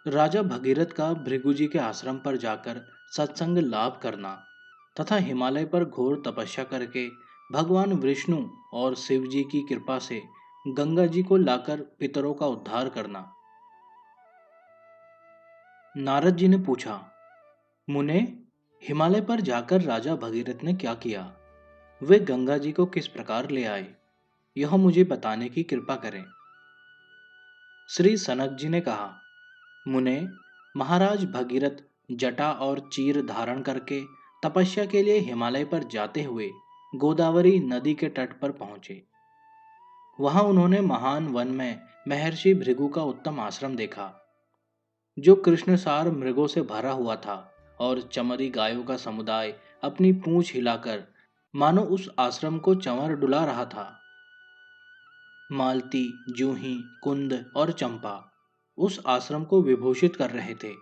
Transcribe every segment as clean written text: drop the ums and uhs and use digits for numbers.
राजा भगीरथ का भृगु के आश्रम पर जाकर सत्संग लाभ करना तथा हिमालय पर घोर तपस्या करके भगवान विष्णु और शिव जी की कृपा से गंगा जी को लाकर पितरों का उद्धार करना। नारद जी ने पूछा, मुने, हिमालय पर जाकर राजा भगीरथ ने क्या किया? वे गंगा जी को किस प्रकार ले आए? यह मुझे बताने की कृपा करें। श्री सनक जी ने कहा, मुने, महाराज भगीरथ जटा और चीर धारण करके तपस्या के लिए हिमालय पर जाते हुए गोदावरी नदी के तट पर पहुंचे। वहां उन्होंने महान वन में महर्षि भृगु का उत्तम आश्रम देखा, जो कृष्णसार मृगों से भरा हुआ था और चमरी गायों का समुदाय अपनी पूंछ हिलाकर मानो उस आश्रम को चंवर डुला रहा था। मालती, जूही, कुंद और चंपा उस आश्रम को विभूषित कर रहे थे।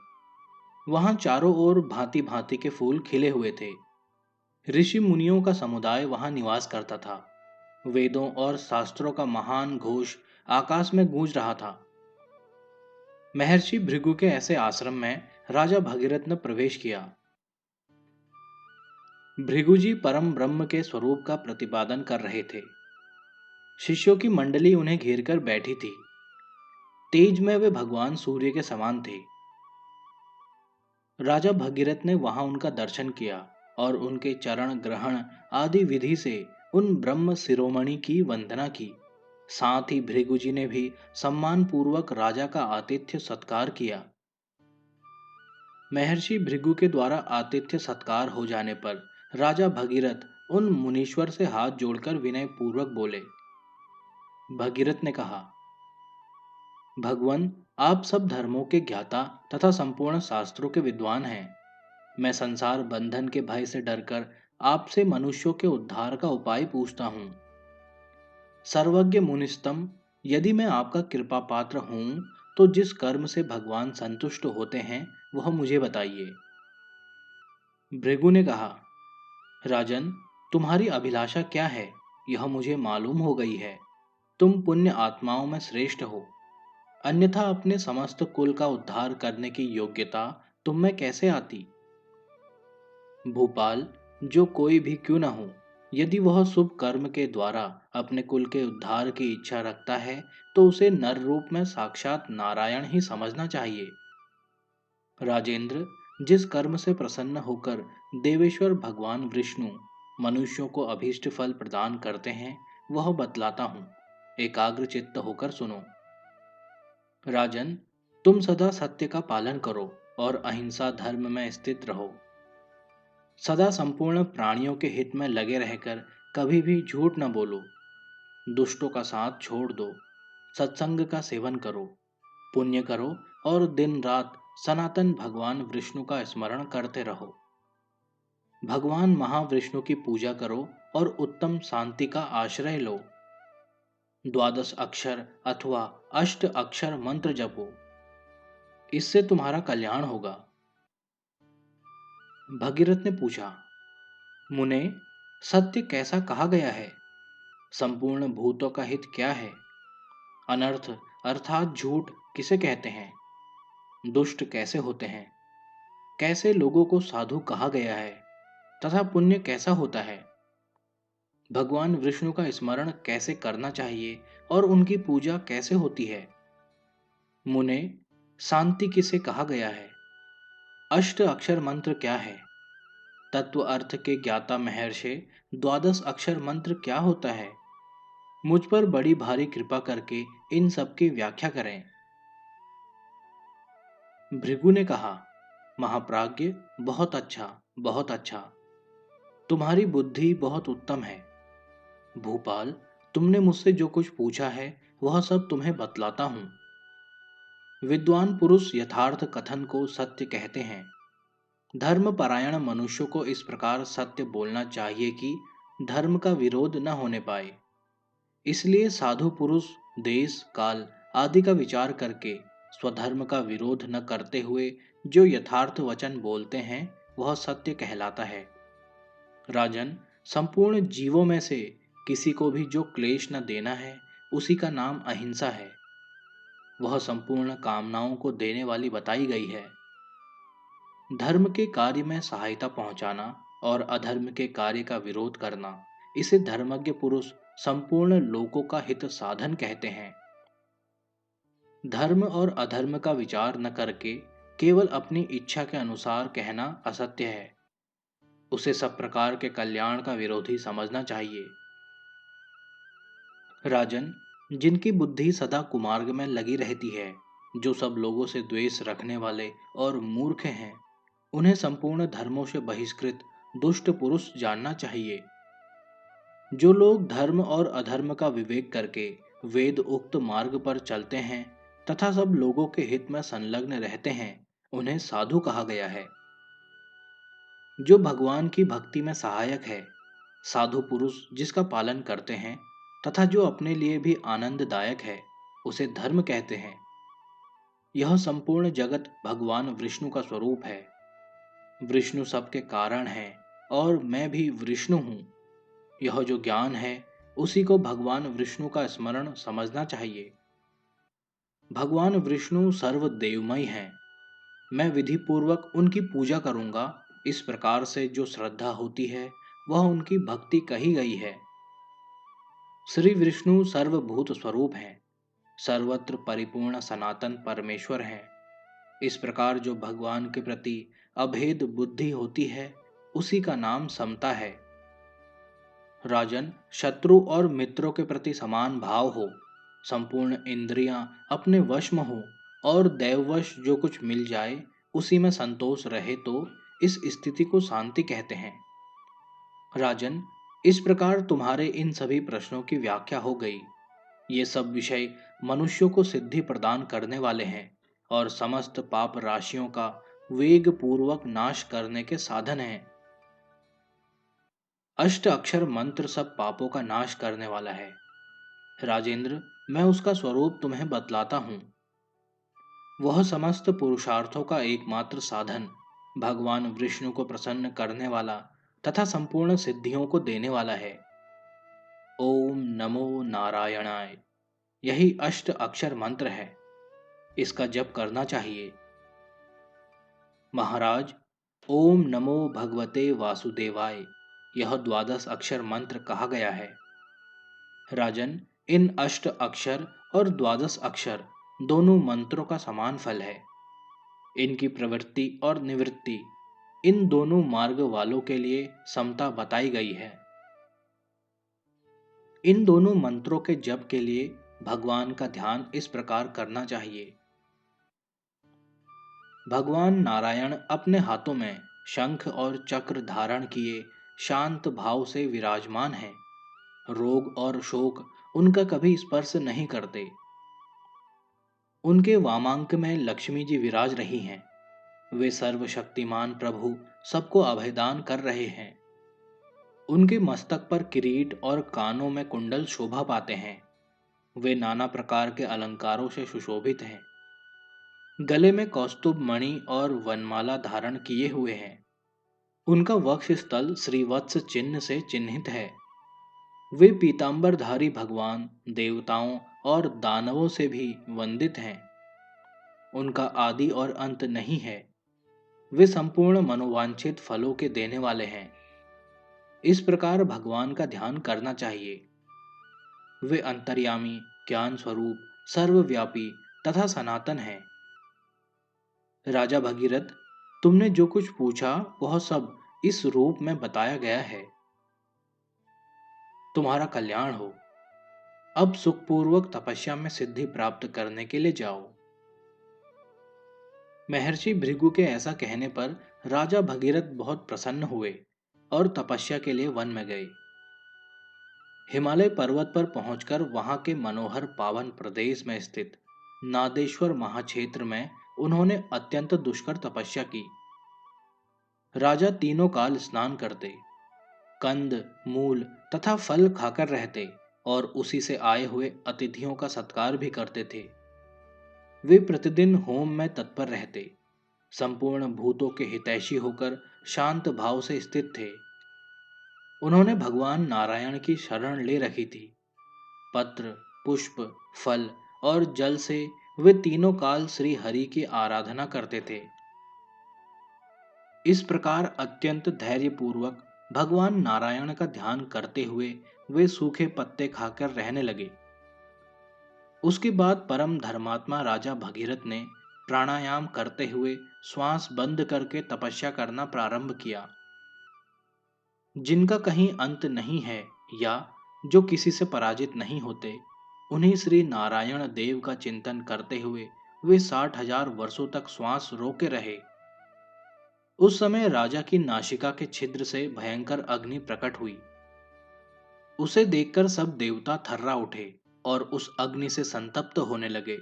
वहां चारों ओर भांति भांति के फूल खिले हुए थे। ऋषि मुनियों का समुदाय वहां निवास करता था। वेदों और शास्त्रों का महान घोष आकाश में गूंज रहा था। महर्षि भृगु के ऐसे आश्रम में राजा भगीरथ ने प्रवेश किया। भृगु जी परम ब्रह्म के स्वरूप का प्रतिपादन कर रहे थे। शिष्यों की मंडली उन्हें घेरकर बैठी थी। तेज में वे भगवान सूर्य के समान थे। राजा भगीरथ ने वहां उनका दर्शन किया और उनके चरण ग्रहण आदि विधि से उन ब्रह्म शिरोमणि की वंदना की। साथ ही भृगु जी ने भी सम्मान पूर्वक राजा का आतिथ्य सत्कार किया। महर्षि भृगु के द्वारा आतिथ्य सत्कार हो जाने पर राजा भगीरथ उन मुनीश्वर से हाथ जोड़कर विनय पूर्वक बोले। भगीरथ ने कहा, भगवन, आप सब धर्मों के ज्ञाता तथा संपूर्ण शास्त्रों के विद्वान हैं। मैं संसार बंधन के भय से डरकर आपसे मनुष्यों के उद्धार का उपाय पूछता हूँ। सर्वज्ञ मुनिस्तम, यदि मैं आपका कृपा पात्र हूँ तो जिस कर्म से भगवान संतुष्ट होते हैं वह मुझे बताइए। भृगु ने कहा, राजन, तुम्हारी अभिलाषा क्या है यह मुझे मालूम हो गई है। तुम पुण्य आत्माओं में श्रेष्ठ हो, अन्यथा अपने समस्त कुल का उद्धार करने की योग्यता तुम में कैसे आती? भूपाल, जो कोई भी क्यों न हो, यदि वह शुभ कर्म के द्वारा अपने कुल के उद्धार की इच्छा रखता है तो उसे नर रूप में साक्षात नारायण ही समझना चाहिए। राजेंद्र, जिस कर्म से प्रसन्न होकर देवेश्वर भगवान विष्णु मनुष्यों को अभीष्ट फल प्रदान करते हैं वह बतलाता हूँ, एकाग्र चित्त होकर सुनो। राजन, तुम सदा सत्य का पालन करो और अहिंसा धर्म में स्थित रहो। सदा संपूर्ण प्राणियों के हित में लगे रहकर कभी भी झूठ न बोलो। दुष्टों का साथ छोड़ दो। सत्संग का सेवन करो, पुण्य करो और दिन रात सनातन भगवान विष्णु का स्मरण करते रहो। भगवान महाविष्णु की पूजा करो और उत्तम शांति का आश्रय लो। द्वादश अक्षर अथवा अष्ट अक्षर मंत्र जपो, इससे तुम्हारा कल्याण होगा। भगीरथ ने पूछा, मुने, सत्य कैसा कहा गया है? संपूर्ण भूतों का हित क्या है? अनर्थ अर्थात झूठ किसे कहते हैं? दुष्ट कैसे होते हैं? कैसे लोगों को साधु कहा गया है? तथा पुण्य कैसा होता है? भगवान विष्णु का स्मरण कैसे करना चाहिए और उनकी पूजा कैसे होती है? मुने, शांति किसे कहा गया है? अष्ट अक्षर मंत्र क्या है? तत्व अर्थ के ज्ञाता महर्षि, द्वादश अक्षर मंत्र क्या होता है? मुझ पर बड़ी भारी कृपा करके इन सब की व्याख्या करें। भृगु ने कहा, महाप्राज्ञ, बहुत अच्छा, बहुत अच्छा। तुम्हारी बुद्धि बहुत उत्तम है। भूपाल, तुमने मुझसे जो कुछ पूछा है वह सब तुम्हें बतलाता हूं। विद्वान पुरुष यथार्थ कथन को सत्य कहते हैं। धर्मपरायण मनुष्यों को इस प्रकार सत्य बोलना चाहिए कि धर्म का विरोध न होने पाए। इसलिए साधु पुरुष देश काल आदि का विचार करके स्वधर्म का विरोध न करते हुए जो यथार्थ वचन बोलते हैं वह सत्य कहलाता है। राजन, संपूर्ण जीवों में से किसी को भी जो क्लेश न देना है उसी का नाम अहिंसा है। वह संपूर्ण कामनाओं को देने वाली बताई गई है। धर्म के कार्य में सहायता पहुंचाना और अधर्म के कार्य का विरोध करना, इसे धर्मज्ञ पुरुष संपूर्ण लोकों का हित साधन कहते हैं। धर्म और अधर्म का विचार न करके केवल अपनी इच्छा के अनुसार कहना असत्य है। उसे सब प्रकार के कल्याण का विरोधी समझना चाहिए। राजन, जिनकी बुद्धि सदा कुमार्ग में लगी रहती है, जो सब लोगों से द्वेष रखने वाले और मूर्ख हैं, उन्हें संपूर्ण धर्मों से बहिष्कृत दुष्ट पुरुष जानना चाहिए। जो लोग धर्म और अधर्म का विवेक करके वेद उक्त मार्ग पर चलते हैं तथा सब लोगों के हित में संलग्न रहते हैं, उन्हें साधु कहा गया है। जो भगवान की भक्ति में सहायक है, साधु पुरुष जिसका पालन करते हैं तथा जो अपने लिए भी आनंददायक है, उसे धर्म कहते हैं। यह संपूर्ण जगत भगवान विष्णु का स्वरूप है। विष्णु सबके कारण है और मैं भी विष्णु हूँ। यह जो ज्ञान है, उसी को भगवान विष्णु का स्मरण समझना चाहिए। भगवान विष्णु सर्वदेवमय हैं। मैं विधि पूर्वक उनकी पूजा करूंगा। इस प्रकार से जो श्रद्धा होती है, वह उनकी भक्ति कही गई है। श्री विष्णु सर्वभूत स्वरूप हैं, सर्वत्र परिपूर्ण सनातन परमेश्वर हैं। इस प्रकार जो भगवान के प्रति अभेद बुद्धि होती है, उसी का नाम समता है। राजन, शत्रु और मित्रों के प्रति समान भाव हो, संपूर्ण इंद्रियां अपने वश में हो और दैववश जो कुछ मिल जाए उसी में संतोष रहे, तो इस स्थिति को शांति कहते हैं। राजन, इस प्रकार तुम्हारे इन सभी प्रश्नों की व्याख्या हो गई। ये सब विषय मनुष्यों को सिद्धि प्रदान करने वाले हैं और समस्त पाप राशियों का वेग पूर्वक नाश करने के साधन हैं। अष्ट अक्षर मंत्र सब पापों का नाश करने वाला है। राजेंद्र, मैं उसका स्वरूप तुम्हें बतलाता हूं। वह समस्त पुरुषार्थों का एकमात्र साधन, भगवान विष्णु को प्रसन्न करने वाला तथा संपूर्ण सिद्धियों को देने वाला है। ओम नमो नारायणाय, यही अष्ट अक्षर मंत्र है। इसका जप करना चाहिए। महाराज, ओम नमो भगवते वासुदेवाय, यह द्वादश अक्षर मंत्र कहा गया है। राजन, इन अष्ट अक्षर और द्वादश अक्षर दोनों मंत्रों का समान फल है। इनकी प्रवृत्ति और निवृत्ति, इन दोनों मार्ग वालों के लिए समता बताई गई है। इन दोनों मंत्रों के जप के लिए भगवान का ध्यान इस प्रकार करना चाहिए। भगवान नारायण अपने हाथों में शंख और चक्र धारण किए शांत भाव से विराजमान हैं। रोग और शोक उनका कभी स्पर्श नहीं करते। उनके वामांक में लक्ष्मी जी विराज रही हैं। वे सर्वशक्तिमान प्रभु सबको अभयदान कर रहे हैं। उनके मस्तक पर किरीट और कानों में कुंडल शोभा पाते हैं। वे नाना प्रकार के अलंकारों से सुशोभित हैं। गले में कौस्तुभ मणि और वनमाला धारण किए हुए हैं। उनका वक्ष स्थल श्रीवत्स चिन्ह से चिन्हित है। वे पीतांबरधारी भगवान देवताओं और दानवों से भी वंदित हैं। उनका आदि और अंत नहीं है। वे संपूर्ण मनोवांछित फलों के देने वाले हैं। इस प्रकार भगवान का ध्यान करना चाहिए। वे अंतर्यामी, ज्ञान स्वरूप, सर्वव्यापी तथा सनातन हैं। राजा भगीरथ, तुमने जो कुछ पूछा वह सब इस रूप में बताया गया है। तुम्हारा कल्याण हो। अब सुखपूर्वक तपस्या में सिद्धि प्राप्त करने के लिए जाओ। महर्षि भृगु के ऐसा कहने पर राजा भगीरथ बहुत प्रसन्न हुए और तपस्या के लिए वन में गए। हिमालय पर्वत पर पहुंचकर वहां के मनोहर पावन प्रदेश में स्थित नादेश्वर महाक्षेत्र में उन्होंने अत्यंत दुष्कर तपस्या की। राजा तीनों काल स्नान करते, कंद, मूल तथा फल खाकर रहते और उसी से आए हुए अतिथियों का सत्कार भी करते थे। वे प्रतिदिन होम में तत्पर रहते, संपूर्ण भूतों के हितैषी होकर शांत भाव से स्थित थे। उन्होंने भगवान नारायण की शरण ले रखी थी। पत्र, पुष्प, फल और जल से वे तीनों काल श्री हरि की आराधना करते थे। इस प्रकार अत्यंत धैर्यपूर्वक भगवान नारायण का ध्यान करते हुए वे सूखे पत्ते खाकर रहने लगे। उसके बाद परम धर्मात्मा राजा भगीरथ ने प्राणायाम करते हुए श्वास बंद करके तपस्या करना प्रारंभ किया। जिनका कहीं अंत नहीं है या जो किसी से पराजित नहीं होते, उन्हीं श्री नारायण देव का चिंतन करते हुए वे 60,000 वर्षों तक श्वास रोके रहे। उस समय राजा की नासिका के छिद्र से भयंकर अग्नि प्रकट हुई। उसे देखकर सब देवता थर्रा उठे और उस अग्नि से संतप्त होने लगे।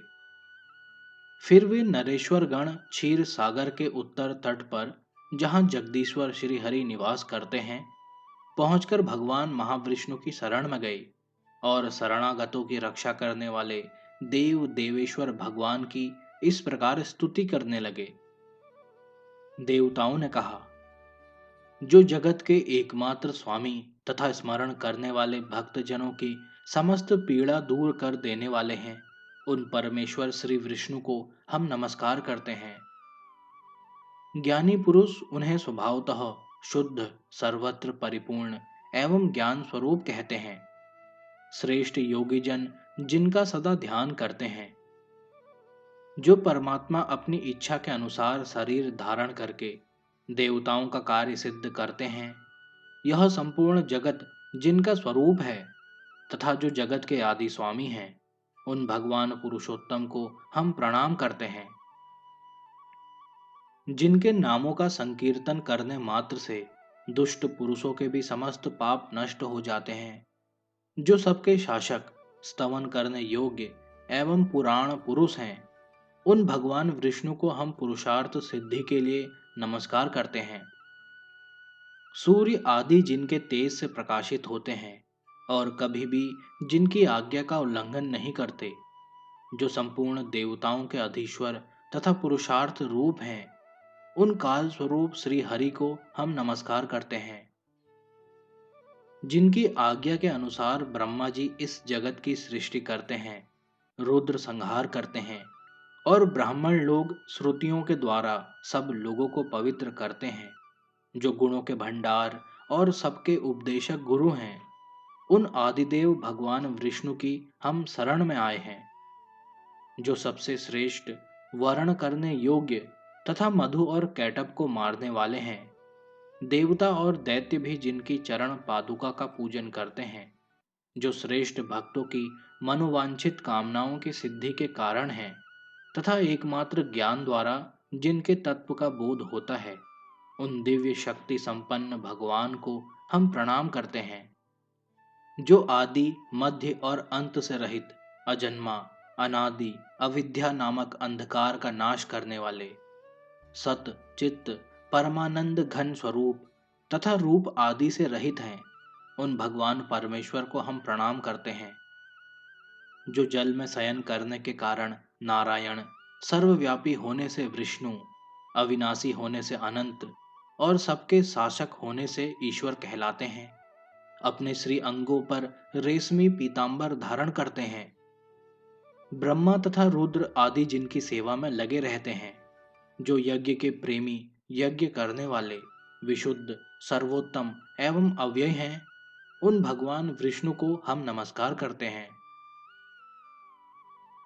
फिर वे नरेश्वर गण क्षीर सागर के उत्तर तट पर, जहां जगदीश्वर श्री हरि निवास करते हैं, पहुंचकर भगवान महाविष्णु की शरण में गए और शरणागतों की रक्षा करने वाले देव देवेश्वर भगवान की इस प्रकार स्तुति करने लगे। देवताओं ने कहा, जो जगत के एकमात्र स्वामी तथा स्मरण करने वाले भक्तजनों की समस्त पीड़ा दूर कर देने वाले हैं, उन परमेश्वर श्री विष्णु को हम नमस्कार करते हैं। ज्ञानी पुरुष उन्हें स्वभावतः शुद्ध, सर्वत्र परिपूर्ण एवं ज्ञान स्वरूप कहते हैं। श्रेष्ठ योगी जन जिनका सदा ध्यान करते हैं, जो परमात्मा अपनी इच्छा के अनुसार शरीर धारण करके देवताओं का कार्य सिद्ध करते हैं, यह संपूर्ण जगत जिनका स्वरूप है तथा जो जगत के आदि स्वामी हैं, उन भगवान पुरुषोत्तम को हम प्रणाम करते हैं। जिनके नामों का संकीर्तन करने मात्र से दुष्ट पुरुषों के भी समस्त पाप नष्ट हो जाते हैं, जो सबके शासक, स्तवन करने योग्य एवं पुराण पुरुष हैं, उन भगवान विष्णु को हम पुरुषार्थ सिद्धि के लिए नमस्कार करते हैं। सूर्य आदि जिनके तेज से प्रकाशित होते हैं और कभी भी जिनकी आज्ञा का उल्लंघन नहीं करते, जो संपूर्ण देवताओं के अधीश्वर तथा पुरुषार्थ रूप हैं, उन काल स्वरूप श्री हरि को हम नमस्कार करते हैं। जिनकी आज्ञा के अनुसार ब्रह्मा जी इस जगत की सृष्टि करते हैं, रुद्र संहार करते हैं और ब्राह्मण लोग श्रुतियों के द्वारा सब लोगों को पवित्र करते हैं, जो गुणों के भंडार और सबके उपदेशक गुरु हैं, उन आदिदेव भगवान विष्णु की हम शरण में आए हैं। जो सबसे श्रेष्ठ, वर्ण करने योग्य तथा मधु और कैटब को मारने वाले हैं, देवता और दैत्य भी जिनकी चरण पादुका का पूजन करते हैं, जो श्रेष्ठ भक्तों की मनोवांछित कामनाओं की सिद्धि के कारण हैं तथा एकमात्र ज्ञान द्वारा जिनके तत्व का बोध होता है, उन दिव्य शक्ति संपन्न भगवान को हम प्रणाम करते हैं। जो आदि, मध्य और अंत से रहित, अजन्मा, अनादि, अविद्या नामक अंधकार का नाश करने वाले, सत चित्त परमानंद घन स्वरूप तथा रूप आदि से रहित हैं, उन भगवान परमेश्वर को हम प्रणाम करते हैं। जो जल में शयन करने के कारण नारायण, सर्वव्यापी होने से विष्णु, अविनाशी होने से अनंत और सबके शासक होने से ईश्वर कहलाते हैं, अपने श्री अंगों पर रेशमी पीतांबर धारण करते हैं। ब्रह्मा तथा रुद्र आदि जिनकी सेवा में लगे रहते हैं, जो यज्ञ के प्रेमी, यज्ञ करने वाले, विशुद्ध, सर्वोत्तम एवं अव्यय हैं, उन भगवान विष्णु को हम नमस्कार करते हैं।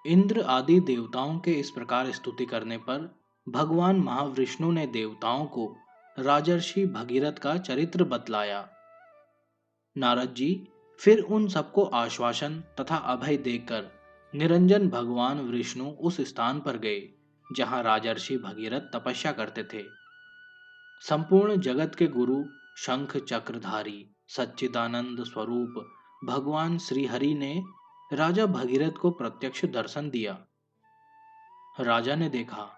इंद्र आदि देवताओं के इस प्रकार स्तुति करने पर भगवान महाविष्णु ने देवताओं को राजर्षि भगीरथ का चरित्र बतलाया। नारद जी फिर उन सबको आश्वासन तथा अभय देकर निरंजन भगवान विष्णु उस स्थान पर गए जहां राजर्षि भगीरथ तपस्या करते थे। संपूर्ण जगत के गुरु, शंख चक्रधारी, सच्चिदानंद स्वरूप भगवान श्री हरि ने राजा भगीरथ को प्रत्यक्ष दर्शन दिया। राजा ने देखा,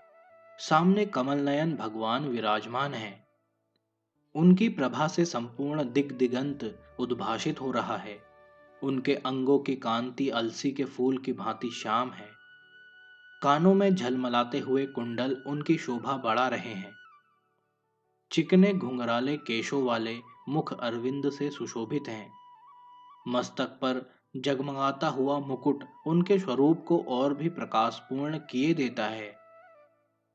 सामने कमल नयन भगवान विराजमान हैं। उनकी प्रभा से संपूर्ण दिग्दिगंत उद्भासित हो रहा है। उनके अंगों की कांति अलसी के फूल की भांति श्याम है। कानों में झलमलाते हुए कुंडल उनकी शोभा बढ़ा रहे हैं। चिकने घुंघराले केशों वाले मुख अरविंद से सुशोभित हैं। मस्तक पर जगमगाता हुआ मुकुट उनके स्वरूप को और भी प्रकाशपूर्ण किए देता है।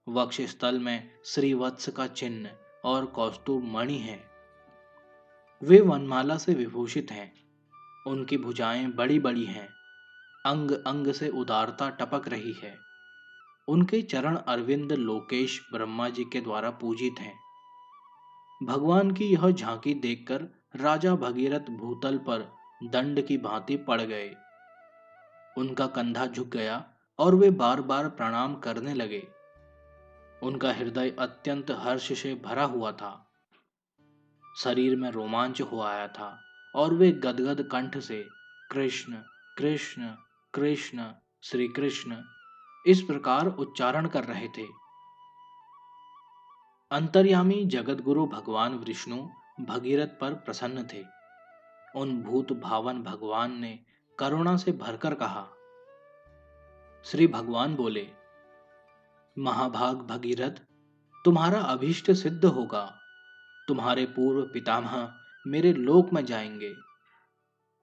वक्षस्थल में श्रीवत्स का चिन्ह और कौस्तुभ मणि है। वे वनमाला से विभूषित हैं। उनकी भुजाएं बड़ी बड़ी हैं। अंग अंग से उदारता टपक रही है। उनके चरण अरविंद लोकेश ब्रह्मा जी के द्वारा पूजित हैं। भगवान की यह झांकी देखकर राजा भगीरथ भूतल पर दंड की भांति पड़ गए। उनका कंधा झुक गया और वे बार बार प्रणाम करने लगे। उनका हृदय अत्यंत हर्ष से भरा हुआ था। शरीर में रोमांच हो आया था और वे गदगद कंठ से कृष्ण कृष्ण कृष्ण श्री कृष्ण इस प्रकार उच्चारण कर रहे थे। अंतर्यामी जगतगुरु भगवान विष्णु भगीरथ पर प्रसन्न थे। उन भूत भावन भगवान ने करुणा से भरकर कहा। श्री भगवान बोले, महाभाग भगीरथ, तुम्हारा अभीष्ट सिद्ध होगा। तुम्हारे पूर्व पितामह मेरे लोक में जाएंगे।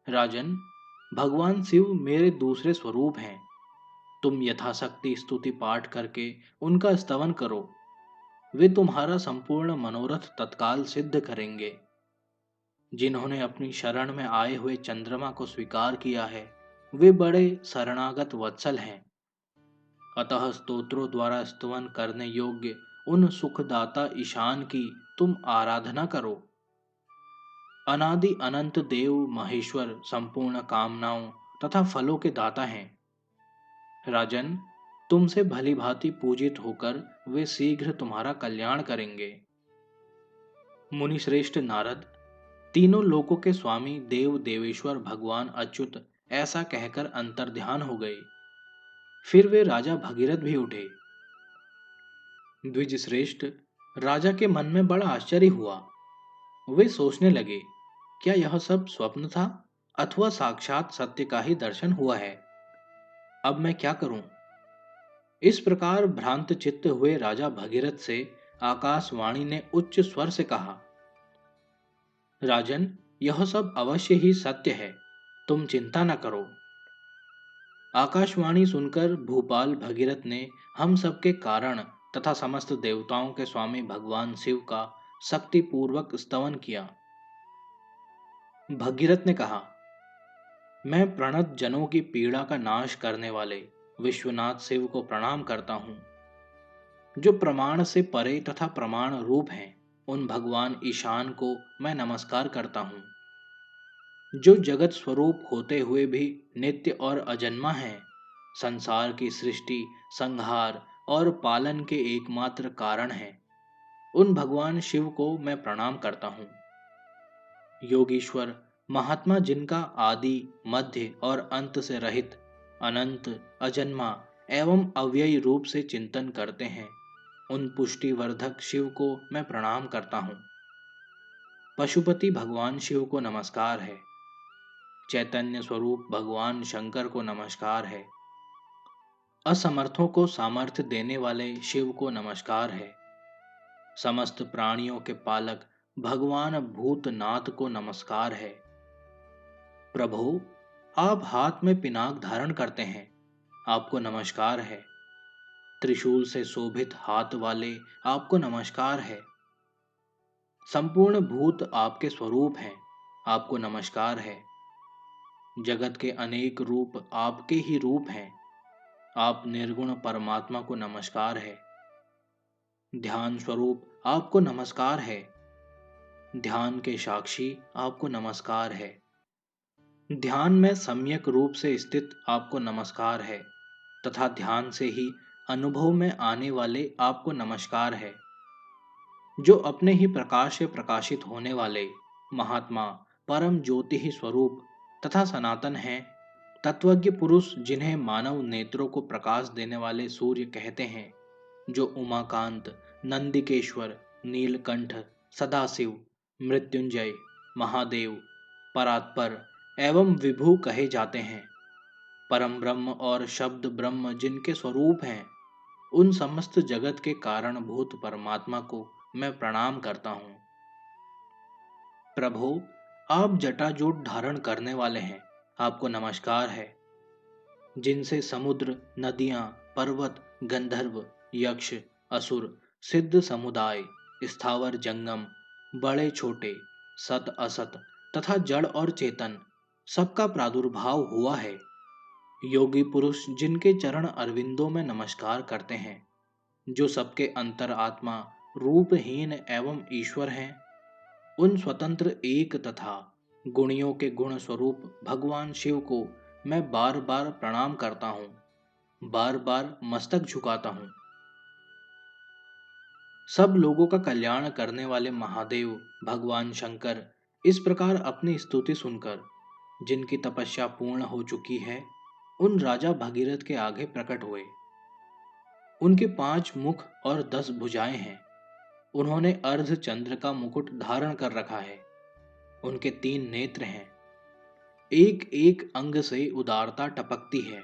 राजन, भगवान शिव मेरे दूसरे स्वरूप हैं। तुम यथाशक्ति स्तुति पाठ करके उनका स्तवन करो। वे तुम्हारा संपूर्ण मनोरथ तत्काल सिद्ध करेंगे। जिन्होंने अपनी शरण में आए हुए चंद्रमा को स्वीकार किया है, वे बड़े शरणागत वत्सल हैं। अतः स्तोत्रों द्वारा स्तवन करने योग्य उन सुखदाता ईशान की तुम आराधना करो। अनादि अनंत देव महेश्वर संपूर्ण कामनाओं तथा फलों के दाता हैं। राजन, तुमसे भली भांति पूजित होकर वे शीघ्र तुम्हारा कल्याण करेंगे। मुनिश्रेष्ठ नारद, तीनों लोकों के स्वामी देव देवेश्वर भगवान अच्युत ऐसा कहकर अंतर्ध्यान हो गए। फिर वे राजा भगीरथ भी उठे। द्विज श्रेष्ठ, राजा के मन में बड़ा आश्चर्य हुआ। वे सोचने लगे, क्या यह सब स्वप्न था अथवा साक्षात सत्य का ही दर्शन हुआ है? अब मैं क्या करूं? इस प्रकार भ्रांत चित्त हुए राजा भगीरथ से आकाशवाणी ने उच्च स्वर से कहा, राजन, यह सब अवश्य ही सत्य है। तुम चिंता न करो। आकाशवाणी सुनकर भूपाल भगीरथ ने हम सबके कारण तथा समस्त देवताओं के स्वामी भगवान शिव का शक्ति पूर्वक स्तवन किया। भगीरथ ने कहा, मैं प्रणत जनों की पीड़ा का नाश करने वाले विश्वनाथ शिव को प्रणाम करता हूँ। जो प्रमाण से परे तथा प्रमाण रूप हैं, उन भगवान ईशान को मैं नमस्कार करता हूँ। जो जगत स्वरूप होते हुए भी नित्य और अजन्मा है, संसार की सृष्टि, संहार और पालन के एकमात्र कारण है, उन भगवान शिव को मैं प्रणाम करता हूँ। योगीश्वर महात्मा जिनका आदि मध्य और अंत से रहित अनंत अजन्मा एवं अव्ययी रूप से चिंतन करते हैं, उन पुष्टिवर्धक शिव को मैं प्रणाम करता हूँ। पशुपति भगवान शिव को नमस्कार है। चैतन्य स्वरूप भगवान शंकर को नमस्कार है। असमर्थों को सामर्थ्य देने वाले शिव को नमस्कार है। समस्त प्राणियों के पालक भगवान भूतनाथ को नमस्कार है। प्रभु, आप हाथ में पिनाक धारण करते हैं, आपको नमस्कार है। त्रिशूल से शोभित हाथ वाले आपको नमस्कार है। संपूर्ण भूत आपके स्वरूप हैं, आपको नमस्कार है। जगत के अनेक रूप आपके ही रूप हैं, आप निर्गुण परमात्मा को नमस्कार है। ध्यान स्वरूप आपको नमस्कार है। ध्यान के साक्षी आपको नमस्कार है। ध्यान में सम्यक रूप से स्थित आपको नमस्कार है तथा ध्यान से ही अनुभव में आने वाले आपको नमस्कार है। जो अपने ही प्रकाश से प्रकाशित होने वाले महात्मा परम ज्योति ही स्वरूप तथा सनातन हैं, तत्वज्ञ पुरुष जिन्हें मानव नेत्रों को प्रकाश देने वाले सूर्य कहते हैं, जो उमाकांत, नंदिकेश्वर, नीलकंठ, सदाशिव, मृत्युंजय, महादेव, परात्पर एवं विभु कहे जाते हैं, परम ब्रह्म और शब्द ब्रह्म जिनके स्वरूप हैं, उन समस्त जगत के कारणभूत परमात्मा को मैं प्रणाम करता हूँ। प्रभु, आप जटाजूट धारण करने वाले हैं, आपको नमस्कार है, जिनसे समुद्र, नदियां, पर्वत, गंधर्व, यक्ष, असुर, सिद्ध समुदाय, स्थावर जंगम, बड़े छोटे, सत असत तथा जड़ और चेतन सबका प्रादुर्भाव हुआ है। योगी पुरुष जिनके चरण अरविंदों में नमस्कार करते हैं, जो सबके अंतर आत्मा, रूपहीन एवं ईश्वर हैं, उन स्वतंत्र एक तथा गुणियों के गुण स्वरूप भगवान शिव को मैं बार बार प्रणाम करता हूँ, बार बार मस्तक झुकाता हूँ। सब लोगों का कल्याण करने वाले महादेव भगवान शंकर इस प्रकार अपनी स्तुति सुनकर, जिनकी तपस्या पूर्ण हो चुकी है, उन राजा भगीरथ के आगे प्रकट हुए। उनके 5 मुख और 10 भुजाएं हैं। उन्होंने अर्ध चंद्र का मुकुट धारण कर रखा है। उनके 3 नेत्र हैं। एक एक अंग से उदारता टपकती है।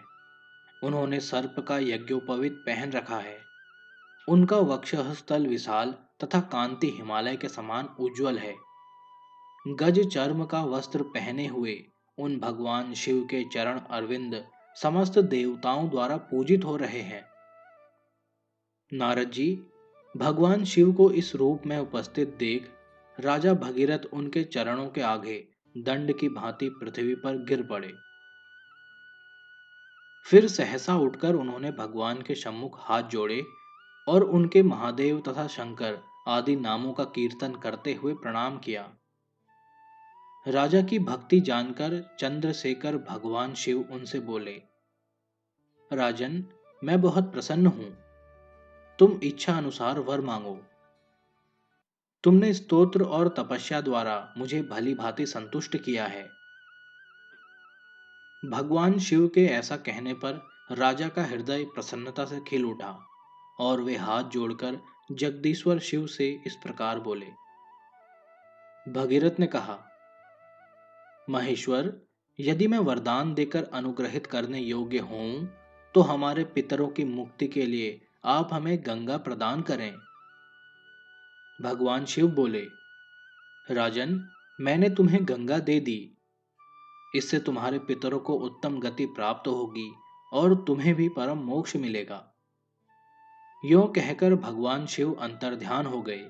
उन्होंने सर्प का यज्ञोपवीत पहन रखा है। उनका वक्षस्थल विशाल तथा कांति हिमालय के समान उज्जवल है। गज चर्म का वस्त्र पहने हुए उन भगवान शिव के चरण अरविंद समस्त देवताओं द्वारा पूजित हो रहे हैं। नारद जी, भगवान शिव को इस रूप में उपस्थित देख राजा भगीरथ उनके चरणों के आगे दंड की भांति पृथ्वी पर गिर पड़े। फिर सहसा उठकर उन्होंने भगवान के सम्मुख हाथ जोड़े और उनके महादेव तथा शंकर आदि नामों का कीर्तन करते हुए प्रणाम किया। राजा की भक्ति जानकर चंद्रशेखर भगवान शिव उनसे बोले, राजन, मैं बहुत प्रसन्न हूं। तुम इच्छा अनुसार वर मांगो। तुमने स्तोत्र और तपस्या द्वारा मुझे भली भांति संतुष्ट किया है। भगवान शिव के ऐसा कहने पर राजा का हृदय प्रसन्नता से खिल उठा और वे हाथ जोड़कर जगदीश्वर शिव से इस प्रकार बोले। भगीरथ ने कहा, महेश्वर, यदि मैं वरदान देकर अनुग्रहित करने योग्य हूं तो हमारे पितरों की मुक्ति के लिए आप हमें गंगा प्रदान करें। भगवान शिव बोले, राजन, मैंने तुम्हें गंगा दे दी। इससे तुम्हारे पितरों को उत्तम गति प्राप्त होगी और तुम्हें भी परम मोक्ष मिलेगा। यों कहकर भगवान शिव अंतर्ध्यान हो गए।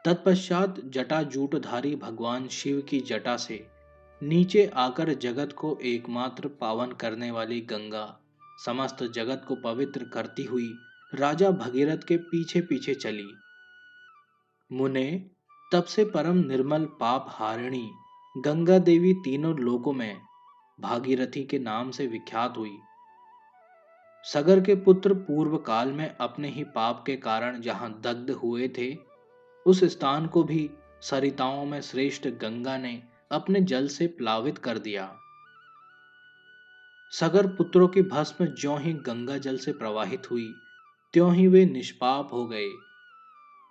तत्पश्चात जटाजूटधारी भगवान शिव की जटा से नीचे आकर जगत को एकमात्र पावन करने वाली गंगा समस्त जगत को पवित्र करती हुई राजा भगीरथ के पीछे पीछे चली। मुने, तब से परम निर्मल पाप हारिणी गंगा देवी तीनों लोकों में भागीरथी के नाम से विख्यात हुई। सगर के पुत्र पूर्व काल में अपने ही पाप के कारण जहां दग्ध हुए थे, उस स्थान को भी सरिताओं में श्रेष्ठ गंगा ने अपने जल से प्लावित कर दिया। सगर पुत्रों की भस्म ज्यों ही गंगा जल से प्रवाहित हुई, त्यों ही वे निष्पाप हो गए।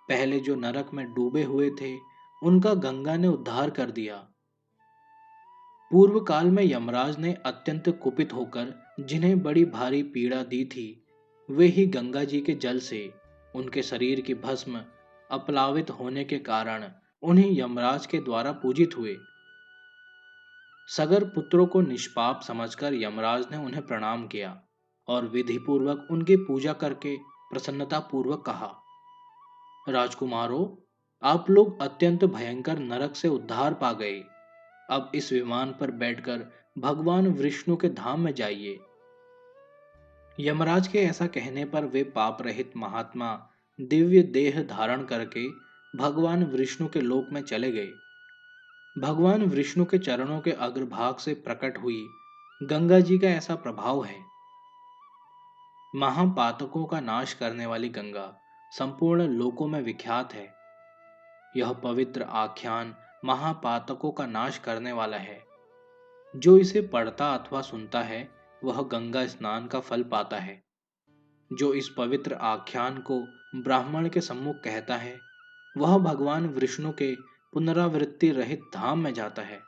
पहले जो नरक में डूबे हुए थे, उनका गंगा ने उद्धार कर दिया। पूर्व काल में यमराज ने अत्यंत कुपित होकर जिन्हें बड़ी भारी पीड़ा दी थी, वे ही गंगा जी के जल से उनके शरीर की भस्म अप्लावित होने के कारण उन्हें यमराज के द्वारा पूजित हुए। सगर पुत्रों को निष्पाप समझकर यमराज ने उन्हें प्रणाम किया और विधि पूर्वक उनकी पूजा करके प्रसन्नता पूर्वक कहा, राजकुमारों, आप लोग अत्यंत भयंकर नरक से उद्धार पा गए। अब इस विमान पर बैठकर भगवान विष्णु के धाम में जाइए। यमराज के ऐसा कहने पर वे पाप रहित महात्मा दिव्य देह धारण करके भगवान विष्णु के लोक में चले गए। भगवान विष्णु के चरणों के अग्रभाग से प्रकट हुई गंगा जी का ऐसा प्रभाव है। महापातकों का नाश करने वाली गंगा संपूर्ण लोकों में विख्यात है। यह पवित्र आख्यान महापातकों का नाश करने वाला है। जो इसे पढ़ता अथवा सुनता है, वह गंगा स्नान का फल पाता है। जो इस पवित्र आख्यान को ब्राह्मण के सम्मुख कहता है, वह भगवान विष्णु के पुनरावृत्ति रहित धाम में जाता है।